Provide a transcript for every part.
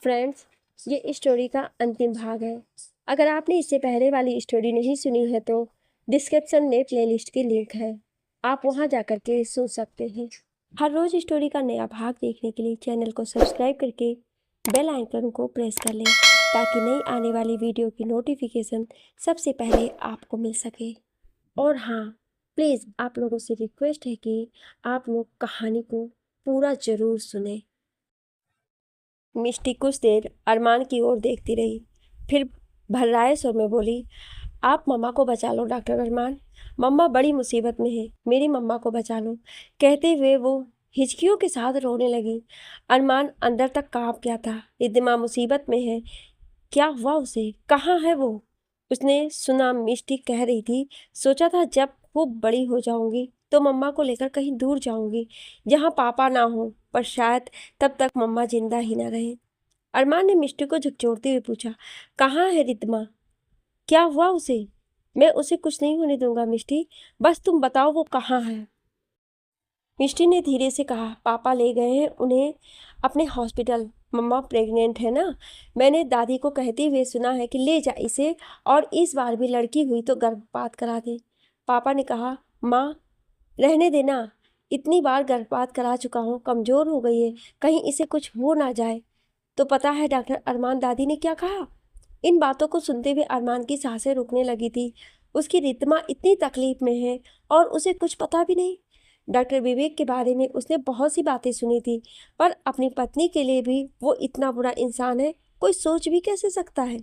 Friends, ये story का अंतिम भाग है। अगर आपने इससे पहले वाली स्टोरी नहीं सुनी है तो डिस्क्रिप्शन में प्लेलिस्ट की लिंक है, आप वहां जाकर के सुन सकते हैं। हर रोज स्टोरी का नया भाग देखने के लिए चैनल को सब्सक्राइब करके बेल आइकन को प्रेस कर लें ताकि नई आने वाली वीडियो की नोटिफिकेशन सबसे पहले आपको मिल सके। और हाँ, प्लीज़ आप लोगों से रिक्वेस्ट है कि आप लोग कहानी को पूरा ज़रूर सुने। मिष्टी कुछ देर अरमान की ओर देखती रही, फिर भर्राए स्वर में बोली, आप मम्मा को बचा लो डॉक्टर अरमान, मम्मा बड़ी मुसीबत में है, मेरी मम्मा को बचा लो। कहते हुए वो हिचकियों के साथ रोने लगी। अरमान अंदर तक कांप गया था। रिद्धिमा मुसीबत में है, क्या हुआ उसे, कहाँ है वो? उसने सुना मिष्टी कह रही थी, सोचा था जब वो बड़ी हो जाऊंगी तो मम्मा को लेकर कहीं दूर जाऊंगी जहाँ पापा ना हो, पर शायद तब तक मम्मा जिंदा ही ना रहे। अरमान ने मिष्टी को झकझोरते हुए पूछा, कहाँ है रिद्धिमा, क्या हुआ उसे? मैं उसे कुछ नहीं होने दूंगा मिष्टी, बस तुम बताओ वो कहाँ है। मिष्टी ने धीरे से कहा, पापा ले गए हैं उन्हें अपने हॉस्पिटल, मम्मा प्रेग्नेंट है ना, मैंने दादी को कहते हुए सुना है कि ले जा इसे और इस बार भी लड़की हुई तो गर्भपात करा दे। पापा ने कहा, माँ रहने देना, इतनी बार गर्भपात करा चुका हूँ, कमज़ोर हो गई है, कहीं इसे कुछ हो ना जाए। तो पता है डॉक्टर अरमान दादी ने क्या कहा? इन बातों को सुनते हुए अरमान की सांसें रुकने लगी थी। उसकी रितमा इतनी तकलीफ में है और उसे कुछ पता भी नहीं। डॉक्टर विवेक के बारे में उसने बहुत सी बातें सुनी थी, पर अपनी पत्नी के लिए भी वो इतना बुरा इंसान है, कोई सोच भी कैसे सकता है?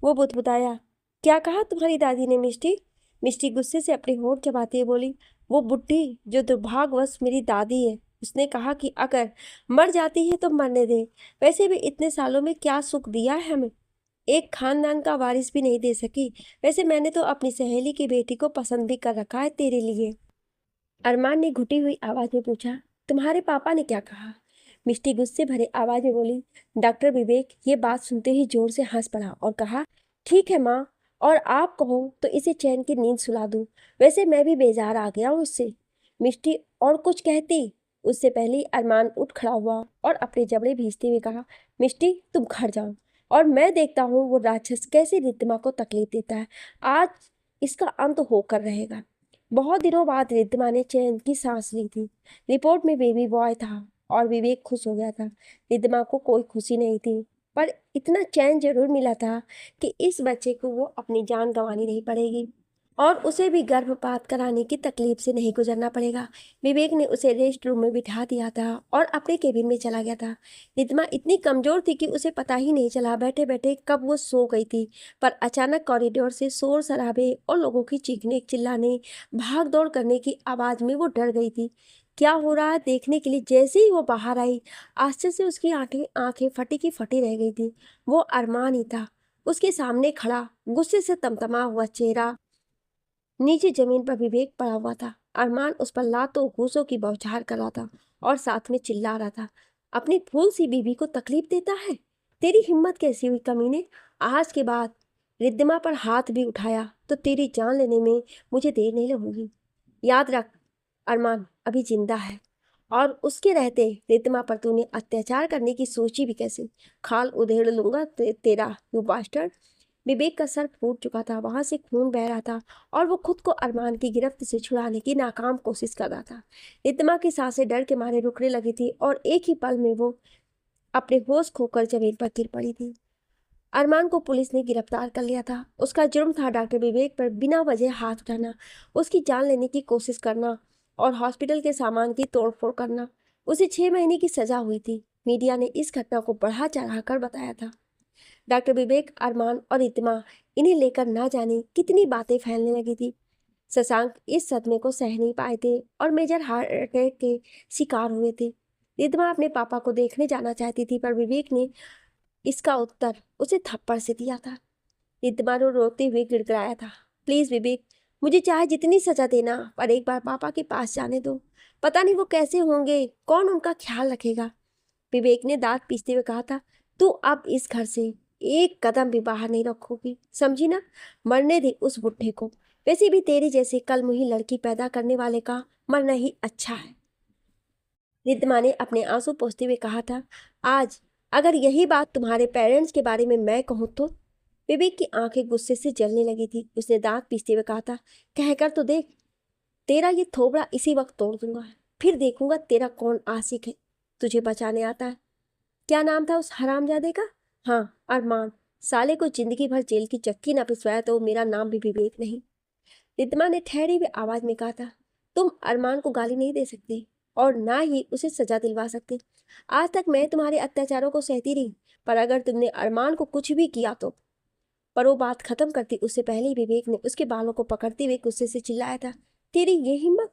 वो बुदबुदाया, क्या कहा तुम्हारी दादी ने मिष्टी? मिष्टी गुस्से से अपने होंठ चबाते हुए बोली, वो बुढ़ी जो दुर्भाग्यवश मेरी दादी है, उसने कहा कि अगर मर जाती है तो मरने दे, वैसे भी इतने सालों में क्या सुख दिया है हमें, एक खानदान का वारिस भी नहीं दे सकी। वैसे मैंने तो अपनी सहेली की बेटी को पसंद भी कर रखा है तेरे लिए। अरमान ने घुटी हुई आवाज में पूछा, तुम्हारे पापा ने क्या कहा? मिष्टी गुस्से भरे आवाज में बोली, डॉक्टर विवेक ये बात सुनते ही जोर से हंस पड़ा और कहा, ठीक है माँ, और आप कहो तो इसे चैन की नींद सुला दूं, वैसे मैं भी बेजार आ गया हूँ उससे। मिष्टी और कुछ कहती उससे पहले ही अरमान उठ खड़ा हुआ और अपने जबड़े भींचते हुए कहा, मिष्टी तुम घर जाओ और मैं देखता हूँ वो राक्षस कैसे रिद्धिमा को तकलीफ देता है, आज इसका अंत होकर रहेगा। बहुत दिनों बाद रिद्धिमा ने चैन की सांस ली थी। रिपोर्ट में बेबी बॉय था और विवेक खुश हो गया था। रिद्धिमा को कोई खुशी नहीं थी, पर इतना चैन जरूर मिला था कि इस बच्चे को वो अपनी जान गंवानी नहीं पड़ेगी और उसे भी गर्भपात कराने की तकलीफ से नहीं गुजरना पड़ेगा। विवेक ने उसे रेस्ट रूम में बिठा दिया था और अपने केबिन में चला गया था। रिद्धिमा इतनी कमजोर थी कि उसे पता ही नहीं चला बैठे बैठे कब वो सो गई थी, पर अचानक कॉरिडोर से शोर शराबे और लोगों की चीखने चिल्लाने, भाग दौड़ करने की आवाज़ में वो डर गई थी। क्या हो रहा है देखने के लिए जैसे ही वो बाहर आई, आश्चर्य से उसकी आंखें आंखें फटी की फटी रह गई थी। वो अरमान ही था, उसके सामने खड़ा, गुस्से से तमतमा हुआ चेहरा। नीचे जमीन पर विवेक पड़ा हुआ था। अरमान उस पर लातों घूसों की बौछार कर रहा था और साथ में चिल्ला रहा था, अपनी फूल सी बीबी को तकलीफ देता है, तेरी हिम्मत कैसी हुई कमीने, आज के बाद रिद्धिमा पर हाथ भी उठाया तो तेरी जान लेने में मुझे देर नहीं लगेगी। याद रख, अरमान अभी जिंदा है और उसके रहते रिद्धिमा पर तूने अत्याचार करने की सोची भी कैसे, खाल उधेड़ लूंगा तेरा, यू बास्टर्ड। विवेक का सर फूट चुका था, वहां से खून बह रहा था और वो खुद को अरमान की गिरफ्त से छुड़ाने की नाकाम कोशिश कर रहा था। रितमा की सांसें डर के मारे रुकने लगी थी और एक ही पल में वो अपने होश खोकर जमीन पर गिर पड़ी थी। अरमान को पुलिस ने गिरफ्तार कर लिया था। उसका जुर्म था डॉक्टर विवेक पर बिना वजह हाथ उठाना, उसकी जान लेने की कोशिश करना और हॉस्पिटल के सामान की तोड़फोड़ करना। उसे 6 महीने की सजा हुई थी। मीडिया ने इस घटना को बढ़ा चढ़ाकर बताया था। डॉक्टर विवेक, अरमान और रितिमा, इन्हें लेकर ना जाने कितनी बातें फैलने लगी थी। शशांक इस सदमे को सह नहीं पाए थे और मेजर हार्ट अटैक के शिकार हुए थे। रितिमा अपने पापा को देखने जाना चाहती थी, पर विवेक ने इसका उत्तर उसे थप्पड़ से दिया था। रितिमा ने रोते हुए गिड़गिड़ाया था, प्लीज विवेक, मुझे चाहे जितनी सजा देना, पर एक बार पापा के पास जाने दो, पता नहीं वो कैसे होंगे, कौन उनका ख्याल रखेगा। विवेक ने दांत पीसते हुए कहा था, तू अब इस घर से एक कदम भी बाहर नहीं रखोगी, समझी ना, मरने दे उस बुढ़े को, वैसे भी तेरी जैसे कल मुही लड़की पैदा करने वाले का मरना ही अच्छा है। रिद्धिमा ने अपने आंसू पोंछते हुए कहा था, आज अगर यही बात तुम्हारे पेरेंट्स के बारे में मैं कहूँ तो? विवेक की आंखें गुस्से से जलने लगी थी। उसने दांत पीसते हुए कहा था, कहकर तो देख, तेरा ये थोबड़ा इसी वक्त तोड़ दूंगा, फिर देखूंगा तेरा कौन आशिक है, तुझे बचाने आता है। क्या नाम था उस हरामजादे का? हाँ, अरमान। साले को जिंदगी भर जेल की चक्की ना पिसवाया तो मेरा नाम भी विवेक नहीं। रिद्धिमा ने ठहरी हुई आवाज में कहा था, तुम अरमान को गाली नहीं दे सकते और ना ही उसे सजा दिलवा सकते। आज तक मैं तुम्हारे अत्याचारों को सहती रही, पर अगर तुमने अरमान को कुछ भी किया तो। पर वो बात खत्म करती उससे पहले ही विवेक ने उसके बालों को पकड़ते हुए गुस्से से चिल्लाया था, तेरी ये हिम्मत!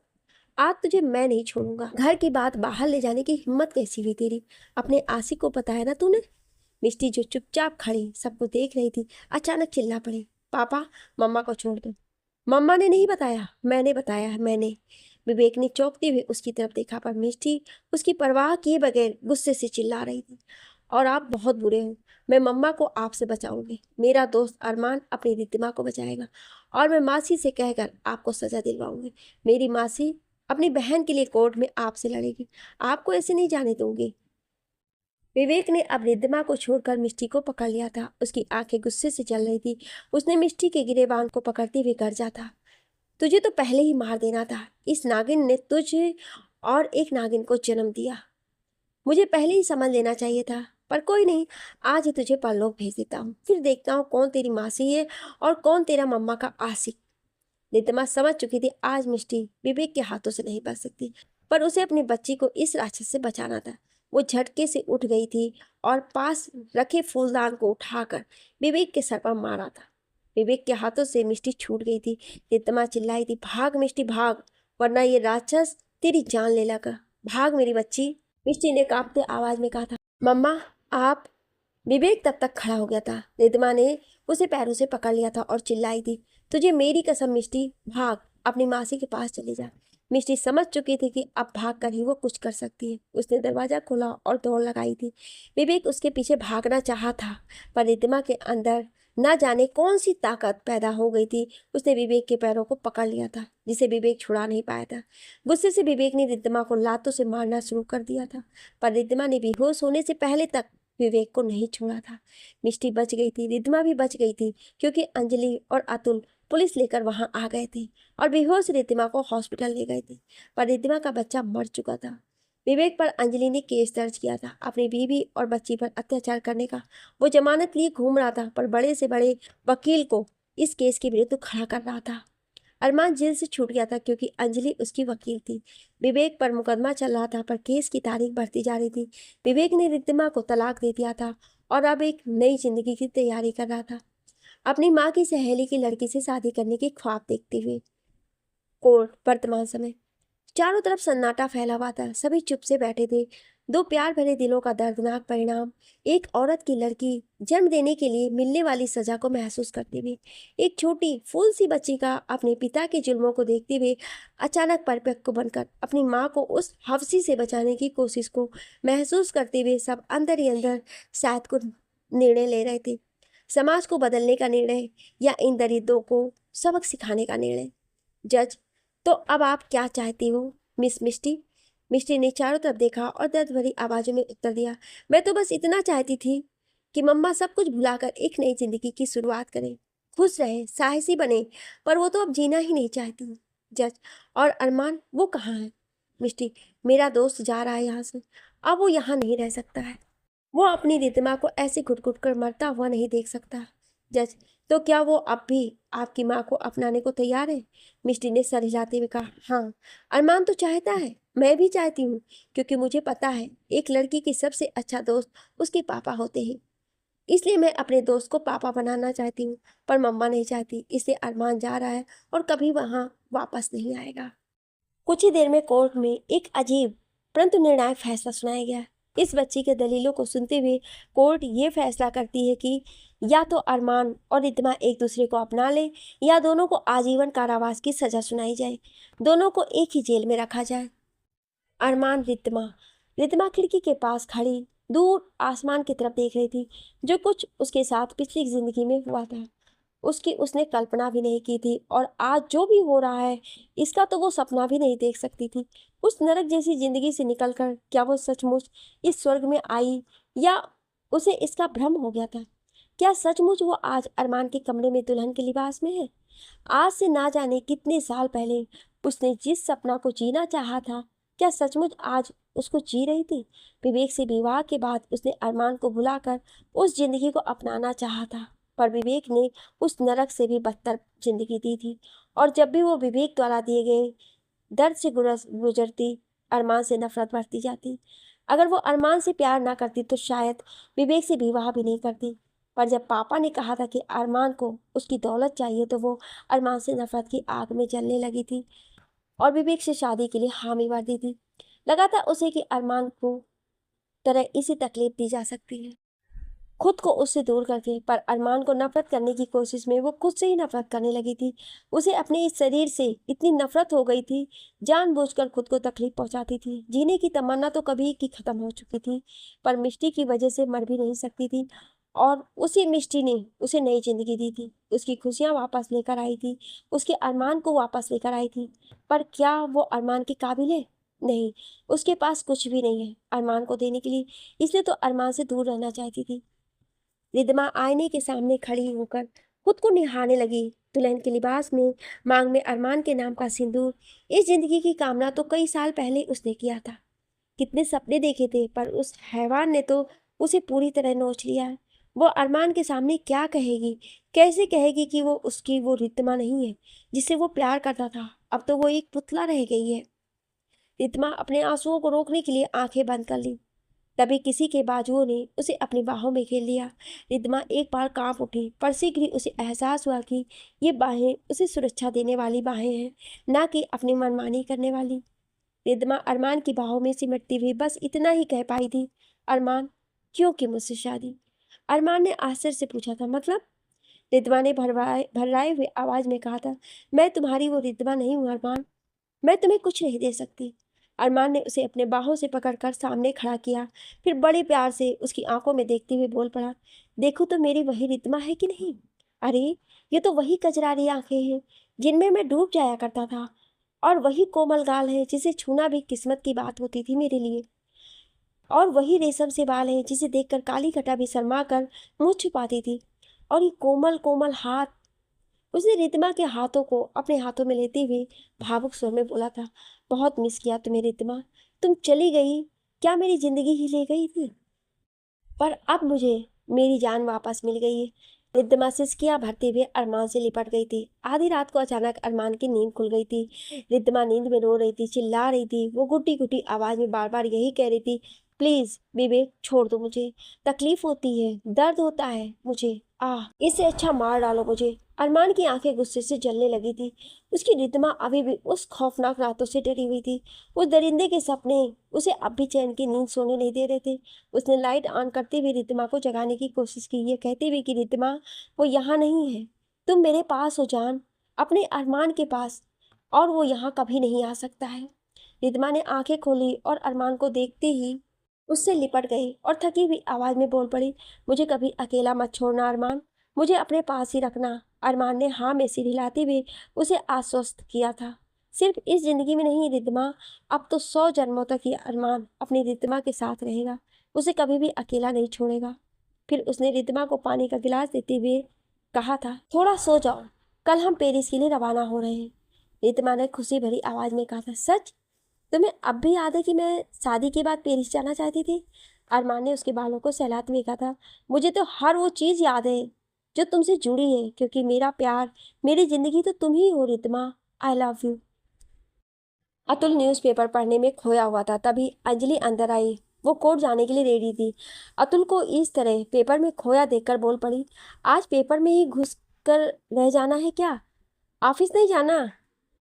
आज तुझे मैं नहीं छोड़ूंगा। घर की बात बाहर ले जाने की हिम्मत कैसी हुई तेरी? अपने आशिक को बताया ना तूने? मिष्टी जो चुपचाप खड़ी सबको देख रही थी, अचानक चिल्ला पड़ी, पापा, मम्मा को छोड़ दो। मम्मा ने नहीं बताया, मैंने बताया, मैंने। विवेक ने चौंकते हुए उसकी तरफ देखा, पर मिष्टी उसकी परवाह किए बगैर गुस्से से चिल्ला रही थी, और आप बहुत बुरे हो। मैं मम्मा को आपसे बचाऊंगी। मेरा दोस्त अरमान अपनी रिद्धिमा को बचाएगा और मैं मासी से कहकर आपको सजा दिलवाऊंगी। मेरी मासी अपनी बहन के लिए कोर्ट में आपसे लड़ेगी। आपको ऐसे नहीं जाने दूंगी। विवेक ने अब रिद्धिमा को छोड़कर मिष्टी को पकड़ लिया था। उसकी आंखें गुस्से से जल रही थी। उसने मिष्टी के गिरेबान को पकड़ते हुए गरजा था, तुझे तो पहले ही मार देना था। इस नागिन ने तुझे और एक नागिन को जन्म दिया। मुझे पहले ही समझ लेना चाहिए था, पर कोई नहीं, आज ही तुझे परलोक भेज देता हूँ, फिर देखता हूँ कौन तेरी मासी है और कौन तेरा मम्मा का आशिक। रिद्धिमा समझ चुकी थी आज मिष्टी विवेक के हाथों से नहीं बच सकती, पर उसे अपनी बच्ची को इस राक्षस से बचाना था। वो झटके से उठ गई थी और पास रखे फूलदान को उठाकर विवेक के सर पर मारा था। विवेक के हाथों से मिष्टी छूट गई थी। रिद्धिमा चिल्लाई थी, भाग मिष्टी भाग, वरना ये राक्षस तेरी जान ले लेगा। भाग मेरी बच्ची। मिष्टी ने कांपते आवाज में कहा था, मम्मा आप। विवेक तब तक खड़ा हो गया था। रिद्धिमा ने उसे पैरों से पकड़ लिया था और चिल्लाई थी, तुझे मेरी कसम मिष्टी, भाग, अपनी मासी के पास चली जा। मिष्टी समझ चुकी थी कि अब भाग कर ही वो कुछ कर सकती है। उसने दरवाजा खोला और दौड़ लगाई थी। विवेक उसके पीछे भागना चाहा था, पर रिद्धिमा के अंदर न जाने कौन सी ताकत पैदा हो गई थी। उसने विवेक के पैरों को पकड़ लिया था, जिसे विवेक छुड़ा नहीं पाया था। गुस्से से विवेक ने रिद्धिमा को लातों से मारना शुरू कर दिया था, पर रिद्धिमा ने बेहोश होने से पहले तक विवेक को नहीं छोड़ा था। मिष्टी बच गई थी, रिद्धिमा भी बच गई थी, क्योंकि अंजलि और अतुल पुलिस लेकर वहां आ गए थे और बेहोश रिद्धिमा को हॉस्पिटल ले गए थे। पर रिद्धिमा का बच्चा मर चुका था। विवेक पर अंजलि ने केस दर्ज किया था, अपनी बीवी और बच्ची पर अत्याचार करने का। वो जमानत लिए घूम रहा था, पर बड़े से बड़े वकील को इस केस के विरुद्ध खड़ा कर रहा था। अरमान जेल से छूट गया था क्योंकि अंजलि उसकी वकील थी। विवेक पर मुकदमा चल रहा था, पर केस की तारीख बढ़ती जा रही थी। विवेक ने रिद्धिमा को तलाक दे दिया था और अब एक नई जिंदगी की तैयारी कर रहा था, अपनी माँ की सहेली की लड़की से शादी करने के ख्वाब देखते हुए। कोर्ट। वर्तमान समय। चारों तरफ सन्नाटा फैला हुआ था। सभी चुप से बैठे थे। दो प्यार भरे दिलों का दर्दनाक परिणाम। एक औरत की लड़की जन्म देने के लिए मिलने वाली सजा को महसूस करते हुए, एक छोटी फूल सी बच्ची का अपने पिता के जुल्मों को देखते हुए अचानक परिपक्व बनकर अपनी माँ को उस हवसी से बचाने की कोशिश को महसूस करते हुए सब अंदर ही अंदर शायद कुछ निर्णय ले रहे थे। समाज को बदलने का निर्णय या इन दरिद्रों को सबक सिखाने का निर्णय। जज, तो अब आप क्या चाहती हो मिस मिष्टी? मिष्टी ने चारों तरफ देखा और दर्द भरी आवाज़ों में उत्तर दिया, मैं तो बस इतना चाहती थी कि मम्मा सब कुछ भुलाकर एक नई जिंदगी की शुरुआत करें, खुश रहे, साहसी बने, पर वो तो अब जीना ही नहीं चाहती। जज, और अरमान, वो कहाँ है? मिष्टी, मेरा दोस्त जा रहा है यहाँ से, अब वो यहाँ नहीं रह सकता है। वो अपनी रिद्धिमा को ऐसे घुट घुट कर मरता हुआ नहीं देख सकता। जज, तो क्या वो अब भी आपकी माँ को अपनाने को तैयार है? मिष्टी ने सर हिलाते हुए कहा, हाँ, अरमान तो चाहता है, मैं भी चाहती हूँ, क्योंकि मुझे पता है एक लड़की की सबसे अच्छा दोस्त उसके पापा होते हैं। इसलिए मैं अपने दोस्त को पापा बनाना चाहती हूँ, पर मम्मा नहीं चाहती, इसलिए अरमान जा रहा है और कभी वहाँ वापस नहीं आएगा। कुछ ही देर में कोर्ट में एक अजीब परंतु निर्णायक फैसला सुनाया गया। इस बच्ची के दलीलों को सुनते हुए कोर्ट ये फैसला करती है कि या तो अरमान और रिद्धिमा एक दूसरे को अपना ले, या दोनों को आजीवन कारावास की सजा सुनाई जाए, दोनों को एक ही जेल में रखा जाए। अरमान, रिद्धिमा। रिद्धिमा खिड़की के पास खड़ी दूर आसमान की तरफ देख रही थी। जो कुछ उसके साथ पिछली जिंदगी में हुआ था उसकी उसने कल्पना भी नहीं की थी, और आज जो भी हो रहा है इसका तो वो सपना भी नहीं देख सकती थी। उस नरक जैसी जिंदगी से निकलकर क्या वो सचमुच इस स्वर्ग में आई, या उसे इसका भ्रम हो गया था। क्या सचमुच वो आज अरमान के कमरे में दुल्हन के लिबास में है? आज से ना जाने कितने साल पहले उसने जिस सपना को जीना चाहा था, क्या सचमुच आज उसको जी रही थी? विवेक से विवाह के बाद उसने अरमान को भुलाकर उस जिंदगी को अपनाना चाहा था, पर विवेक ने उस नरक से भी बदतर जिंदगी दी थी। और जब भी वो विवेक द्वारा दिए गए दर्द से गुजरती, अरमान से नफरत बढ़ती जाती। अगर वो अरमान से प्यार ना करती तो शायद विवेक से विवाह भी नहीं करती। पर जब पापा ने कहा था कि अरमान को उसकी दौलत चाहिए, तो वो अरमान से नफरत की आग में जलने लगी थी और विवेक से शादी के लिए हामी भर दी थी। लगा था उसे कि अरमान को तरह इसी तकलीफ दी जा सकती है, खुद को उससे दूर करके। पर अरमान को नफरत करने की कोशिश में वो खुद से ही नफरत करने लगी थी। उसे अपने इस शरीर से इतनी नफरत हो गई थी, जानबूझकर खुद को तकलीफ पहुंचाती थी। जीने की तमन्ना तो कभी की खत्म हो चुकी थी, पर मिष्टी की वजह से मर भी नहीं सकती थी। और उसी मिष्टी ने उसे नई जिंदगी दी थी, उसकी खुशियां वापस लेकर आई थी, उसके अरमान को वापस लेकर आई थी। पर क्या वो अरमान के काबिल है? नहीं, उसके पास कुछ भी नहीं है अरमान को देने के लिए। इसलिए तो अरमान से दूर रहना चाहती थी। रिदमा आईने के सामने खड़ी होकर खुद को निहारने लगी। दुल्हन के लिबास में, मांग में अरमान के नाम का सिंदूर। इस जिंदगी की कामना तो कई साल पहले उसने किया था। कितने सपने देखे थे, पर उस हैवान ने तो उसे पूरी तरह नोच लिया है। वो अरमान के सामने क्या कहेगी? कैसे कहेगी कि वो उसकी वो रितमा नहीं है जिससे वो प्यार करता था? अब तो वो एक पुतला रह गई है। रितमा अपने आंसुओं को रोकने के लिए आंखें बंद कर ली। तभी किसी के बाजुओं ने उसे अपनी बाहों में घेर लिया। रिद्धिमा एक बार कांप उठी, पर शीघ्र ही उसे एहसास हुआ कि ये बाहें उसे सुरक्षा देने वाली बाहें हैं, ना कि अपनी मनमानी करने वाली। रिद्धिमा अरमान की बाहों में सिमटती हुई बस इतना ही कह पाई थी, अरमान, क्यों की मुझसे शादी? अरमान ने आश्चर्य से पूछा था, मतलब? रिद्धिमा ने भर्राए हुए आवाज में कहा था, मैं तुम्हारी वो रिद्धिमा नहीं हूँ अरमान, मैं तुम्हें कुछ नहीं दे सकती। अरमान ने उसे अपने बाहों से पकड़कर सामने खड़ा किया, फिर बड़े प्यार से उसकी आंखों में देखते हुए बोल पड़ा, देखो तो मेरी वही रितमा है कि नहीं? अरे, ये तो वही कजरारी आंखें हैं जिनमें मैं डूब जाया करता था, और वही कोमल गाल है जिसे छूना भी किस्मत की बात होती थी मेरे लिए, और वही रेशम से बाल है जिसे देखकर काली घटा भी शर्मा कर मुंह छुपाती थी, और ये कोमल कोमल हाथ। उसने रितमा के हाथों को अपने हाथों में लेते हुए भावुक स्वर में बोला था, बहुत मिस किया तुम्हें रितमा, तुम चली गई, क्या मेरी जिंदगी ही ले गई थी? पर अब मुझे मेरी जान वापस मिल गई है। रिद्धिमा सिसकियां भरते हुए अरमान से लिपट गई थी। आधी रात को अचानक अरमान की नींद खुल गई थी। रिद्धिमा नींद में रो रही थी, चिल्ला रही थी। वो घुटी घुटी आवाज में बार बार यही कह रही थी, प्लीज विवेक, छोड़ दो मुझे, तकलीफ होती है, दर्द होता है मुझे, इससे अच्छा मार डालो मुझे। अरमान की आंखें गुस्से से जलने लगी थी। उसकी रिद्धिमा अभी भी उस खौफनाक रातों से डरी हुई थी। उस दरिंदे के सपने उसे अब भी चैन की नींद सोने नहीं दे रहे थे। उसने लाइट ऑन करते हुए रिद्धिमा को जगाने की कोशिश की, ये कहते हुए कि रिद्धिमा, वो यहाँ नहीं है, तुम मेरे पास हो जान, अपने अरमान के पास, और वो यहाँ कभी नहीं आ सकता है। रिद्धिमा ने आंखें खोली और अरमान को देखते ही उससे लिपट गई और थकी हुई आवाज में बोल पड़ी, मुझे कभी अकेला मत छोड़ना अरमान, मुझे अपने पास ही रखना। अरमान ने हाँ में सिर हिलाते हुए उसे आश्वस्त किया था। सिर्फ इस जिंदगी में नहीं रिद्धिमा, अब तो 100 जन्मों तक ये अरमान अपनी रिद्धिमा के साथ रहेगा, उसे कभी भी अकेला नहीं छोड़ेगा। फिर उसने रिद्धिमा को पानी का गिलास देते हुए कहा था, थोड़ा सो जाओ, कल हम पेरिस के लिए रवाना हो रहे हैं। रिद्धिमा ने खुशी भरी आवाज में कहा था, सच? तुम्हें अब भी याद है कि मैं शादी के बाद पेरिस जाना चाहती थी? अरमान ने उसके बालों को सहलाते हुए कहा था, मुझे तो हर वो चीज़ याद है जो तुमसे जुड़ी है, क्योंकि मेरा प्यार, मेरी जिंदगी तो तुम ही हो Ritama. I love you. Atul newspaper पढ़ने में खोया हुआ था, तभी अंजलि अंदर आई। वो कोर्ट जाने के लिए रेडी थी। अतुल को इस तरह पेपर में खोया देखकर बोल पड़ी, आज पेपर में ही घुस कर रह जाना है क्या? ऑफिस नहीं जाना?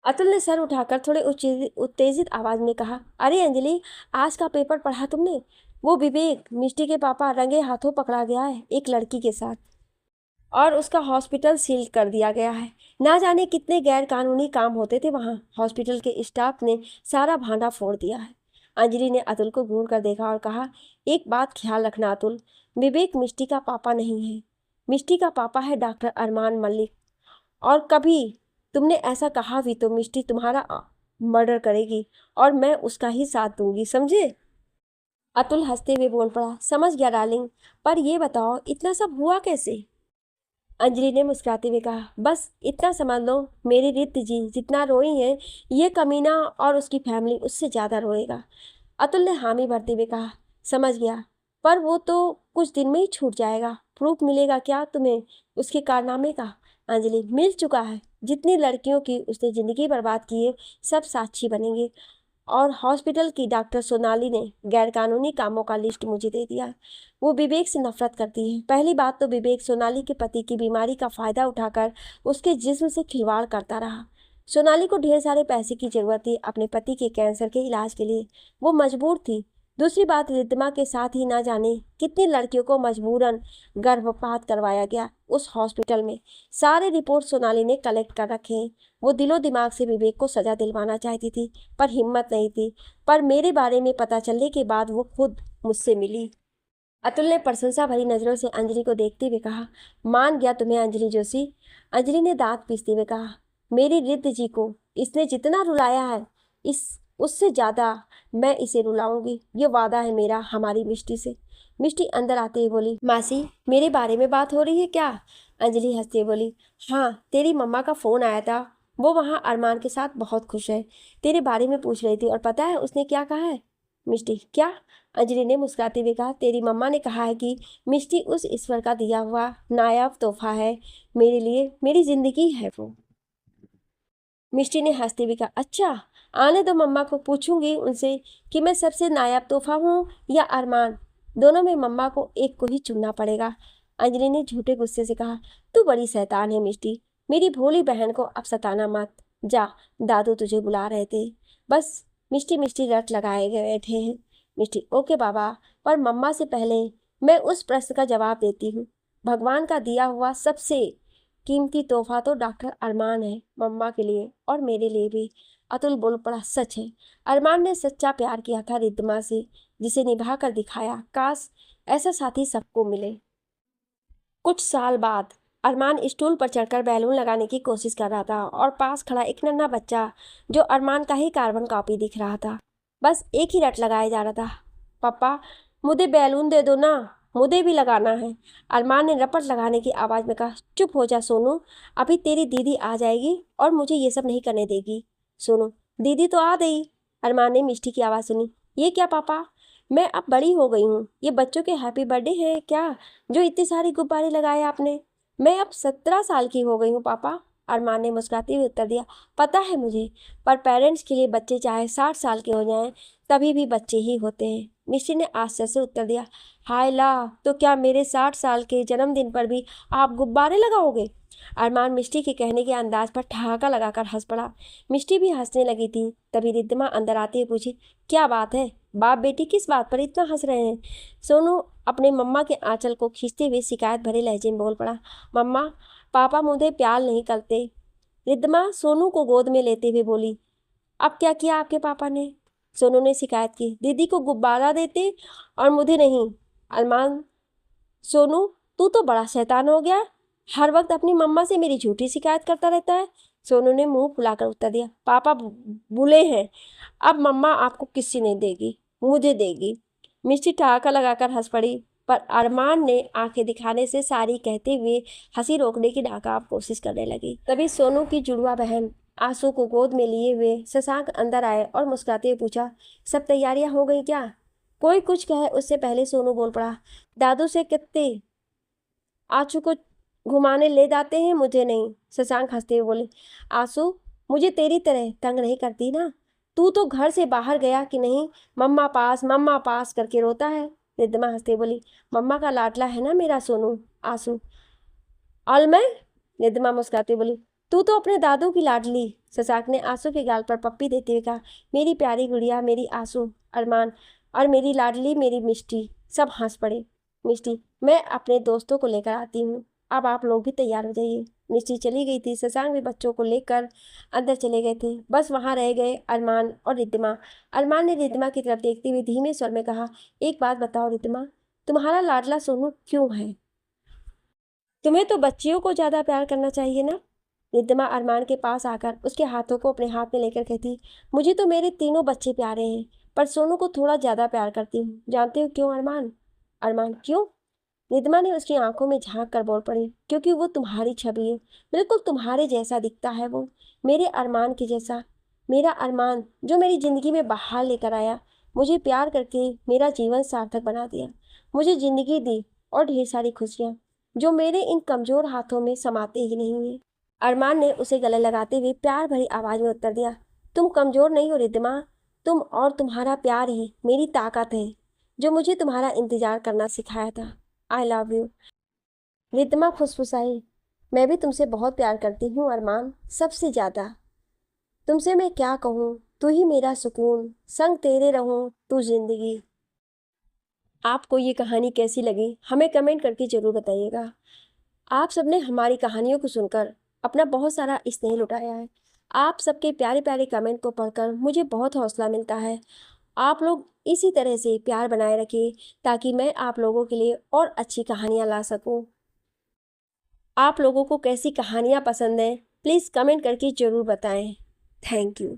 अतुल ने सर उठाकर थोड़े उत्तेजित आवाज में कहा, अरे अंजलि, आज का पेपर पढ़ा तुमने? वो विवेक, मिष्टी के पापा, रंगे हाथों पकड़ा गया है एक लड़की के साथ, और उसका हॉस्पिटल सील कर दिया गया है। ना जाने कितने गैर कानूनी काम होते थे वहाँ। हॉस्पिटल के स्टाफ ने सारा भांडा फोड़ दिया है। अंजलि ने अतुल को घूर कर देखा और कहा, एक बात ख्याल रखना अतुल, विवेक मिष्टी का पापा नहीं है, मिष्टी का पापा है डॉक्टर अरमान मलिक, और कभी तुमने ऐसा कहा भी तो मिष्टी तुम्हारा मर्डर करेगी, और मैं उसका ही साथ दूंगी, समझे? अतुल हंसते हुए बोल पड़ा, समझ गया डार्लिंग, पर ये बताओ इतना सब हुआ कैसे? अंजलि ने मुस्कुराते हुए कहा, बस इतना समझ लो, मेरी रिद्ध जी जितना रोई है, ये कमीना और उसकी फैमिली उससे ज़्यादा रोएगा। अतुल ने हामी भरते हुए कहा, समझ गया, पर वो तो कुछ दिन में ही छूट जाएगा। प्रूफ मिलेगा क्या तुम्हें उसके कारनामे का? अंजलि, मिल चुका है। जितनी लड़कियों की उसने ज़िंदगी बर्बाद की है, सब साक्षी बनेंगे। और हॉस्पिटल की डॉक्टर सोनाली ने गैरकानूनी कामों का लिस्ट मुझे दे दिया। वो विवेक से नफरत करती है। पहली बात तो विवेक सोनाली के पति की बीमारी का फायदा उठाकर उसके जिस्म से खिलवाड़ करता रहा। सोनाली को ढेर सारे पैसे की जरूरत थी अपने पति के कैंसर के इलाज के लिए, वो मजबूर थी। दूसरी बात, रिद्धिमा के साथ ही ना जाने कितनी लड़कियों को मजबूरन गर्भपात करवाया गया उस हॉस्पिटल में। सारे रिपोर्ट सोनाली ने कलेक्ट कर रखे हैं। वो दिलो दिमाग से विवेक को सजा दिलवाना चाहती थी, पर हिम्मत नहीं थी। पर मेरे बारे में पता चलने के बाद वो खुद मुझसे मिली। अतुल ने प्रशंसा भरी नजरों से अंजलि को देखते हुए कहा, मान गया तुम्हें अंजलि जोशी। अंजलि ने दांत पीसते हुए कहा, मेरी रिद्ध जी को इसने जितना रुलाया है, इस उससे ज्यादा मैं इसे रुलाऊंगी। ये वादा है मेरा हमारी मिष्टी से। मिष्टी अंदर आते ही बोली, मासी मेरे बारे में बात हो रही है क्या? अंजलि हंसते हुए बोली, हाँ, तेरी मम्मा का फोन आया था। वो वहाँ अरमान के साथ बहुत खुश है, तेरे बारे में पूछ रही थी। और पता है उसने क्या कहा है? मिष्टी, क्या? अंजलि ने मुस्कुराते हुए कहा, तेरी मम्मा ने कहा है कि मिष्टी उस ईश्वर का दिया हुआ नायाब तोहफा है मेरे लिए, मेरी जिंदगी है वो। मिष्टी ने हंसते हुए कहा, अच्छा, आने दो, मम्मा को पूछूंगी उनसे कि मैं सबसे नायाब तोहफा हूँ या अरमान। दोनों में मम्मा को एक को ही चुनना पड़ेगा। अंजलि ने झूठे गुस्से से कहा, तू बड़ी शैतान है मिष्टी, मेरी भोली बहन को अब सताना मत। जा, दादू तुझे बुला रहे थे। बस मिष्टी मिष्टी रट लगाए गए बैठे हैं। मिष्टी, ओके बाबा, पर मम्मा से पहले मैं उस प्रश्न का जवाब देती हूँ। भगवान का दिया हुआ सबसे कीमती तोहफा तो डॉक्टर अरमान है, मम्मा के लिए और मेरे लिए भी। अतुल बोल पड़ा, सच है, अरमान ने सच्चा प्यार किया था रिद्धिमा से, जिसे निभा कर दिखाया। काश ऐसा साथी सबको मिले। कुछ साल बाद अरमान स्टूल पर चढ़कर बैलून लगाने की कोशिश कर रहा था और पास खड़ा एक नन्हा बच्चा जो अरमान का ही कार्बन कॉपी दिख रहा था, बस एक ही रट लगाया जा रहा था, पापा मुझे बैलून दे दो ना, मुझे भी लगाना है। अरमान ने रपट लगाने की आवाज़ में कहा, चुप हो जा सोनू, अभी तेरी दीदी आ जाएगी और मुझे ये सब नहीं करने देगी। सोनू, दीदी तो आ गई। अरमान ने मिष्टी की आवाज़ सुनी। ये क्या पापा, मैं अब बड़ी हो गई हूँ, ये बच्चों के हैप्पी बर्थडे है क्या जो इतने सारे गुब्बारे लगाए आपने? मैं अब 17 साल की हो गई हूँ पापा। अरमान ने मुस्कुराते हुए उत्तर दिया, पता है मुझे, पर पेरेंट्स के लिए बच्चे चाहे 60 साल के हो जाएं तभी भी बच्चे ही होते हैं। मिष्टी ने आश्चर्य से उत्तर दिया, हाय ला, तो क्या मेरे 60 साल के जन्मदिन पर भी आप गुब्बारे लगाओगे? अरमान मिष्टी के कहने के अंदाज पर ठहाका लगाकर हंस पड़ा। मिष्टी भी हंसने लगी थी। तभी रिद्धिमा अंदर आते हुए पूछी, क्या बात है, बाप बेटी किस बात पर इतना हंस रहे हैं? सोनू अपने मम्मा के आंचल को खींचते हुए शिकायत भरे लहजे में बोल पड़ा, मम्मा पापा मुझे प्यार नहीं करते। रिद्धिमा सोनू को गोद में लेते हुए बोली, अब क्या किया आपके पापा ने? सोनू ने शिकायत की, दीदी को गुब्बारा देते और मुझे नहीं। अरमान, सोनू तू तो बड़ा शैतान हो गया, हर वक्त अपनी मम्मा से मेरी झूठी शिकायत करता रहता है। सोनू ने मुंह फुलाकर उत्तर दिया, पापा बुले हैं, अब मम्मा आपको किसी नहीं देगी, मुझे देगी। मिष्टी ठहाका लगाकर हंस पड़ी, पर अरमान ने आंखें दिखाने से सारी कहते हुए हंसी रोकने की नाकाम कोशिश करने लगी। तभी सोनू की जुड़वा बहन आंसू को गोद में लिए हुए शशांक अंदर आए और मुस्कुराते हुए पूछा, सब तैयारियां हो गई क्या? कोई कुछ कहे उससे पहले सोनू बोल पड़ा, दादू से कितने आंसू को घुमाने ले जाते हैं, मुझे नहीं। शशांक हंसते हुए बोले, आंसू मुझे तेरी तरह तंग नहीं करती ना, तू तो घर से बाहर गया कि नहीं, मम्मा पास करके रोता है। रिद्धिमा हंसते बोली, मम्मा का लाडला है ना मेरा सोनू। आंसू, और मैं? रिद्धिमा मुस्कुराते बोली, तू तो अपने दादू की लाडली। शशांक ने आंसू के गाल पर पप्पी देते हुए कहा, मेरी प्यारी गुड़िया, मेरी आंसू। अरमान, और मेरी लाडली मेरी मिष्टी। सब हंस पड़े। मिष्टी, मैं अपने दोस्तों को लेकर आती हूँ, अब आप लोग भी तैयार हो जाइए। मिष्टी चली गई थी। शशांक भी बच्चों को लेकर अंदर चले गए थे। बस वहाँ रह गए अरमान और रिद्धिमा। अरमान ने रिद्धिमा की तरफ देखते हुए धीमे स्वर में कहा, एक बात बताओ रिद्धिमा, तुम्हारा लाडला सोनू क्यों है? तुम्हें तो बच्चियों को ज्यादा प्यार करना चाहिए ना। रिद्धिमा अरमान के पास आकर उसके हाथों को अपने हाथ में लेकर कहती, मुझे तो मेरे तीनों बच्चे प्यारे हैं, पर सोनू को थोड़ा ज़्यादा प्यार करती हूँ। जानते हो क्यों अरमान? अरमान क्यों? रिद्धिमा ने उसकी आंखों में झांक कर बोल पड़ी, क्योंकि वो तुम्हारी छवि है, बिल्कुल तुम्हारे जैसा दिखता है वो, मेरे अरमान के जैसा। मेरा अरमान जो मेरी जिंदगी में बहार लेकर आया, मुझे प्यार करके मेरा जीवन सार्थक बना दिया, मुझे जिंदगी दी और ढेर सारी खुशियाँ जो मेरे इन कमजोर हाथों में समाते ही नहीं है। अरमान ने उसे गले लगाते हुए प्यार भरी आवाज में उत्तर दिया, तुम कमजोर नहीं हो रिद्धिमा, तुम और तुम्हारा प्यार ही मेरी ताकत है, जो मुझे तुम्हारा इंतजार करना सिखाया था। I love you. रिद्धिमा फुसफुसाई, मैं भी तुमसे बहुत प्यार करती हूँ अरमान, सबसे ज्यादा। तुमसे मैं क्या कहूँ, तू ही मेरा सुकून, संग तेरे रहूं तू जिंदगी। आपको ये कहानी कैसी लगी हमें कमेंट करके जरूर बताइएगा। आप सबने हमारी कहानियों को सुनकर अपना बहुत सारा स्नेह लुटाया है। आप सबके प्यारे प्यारे कमेंट को पढ़कर मुझे बहुत हौसला मिलता है। आप लोग इसी तरह से प्यार बनाए रखिए, ताकि मैं आप लोगों के लिए और अच्छी कहानियाँ ला सकूँ। आप लोगों को कैसी कहानियाँ पसंद हैं, प्लीज़ कमेंट करके ज़रूर बताएं। Thank you.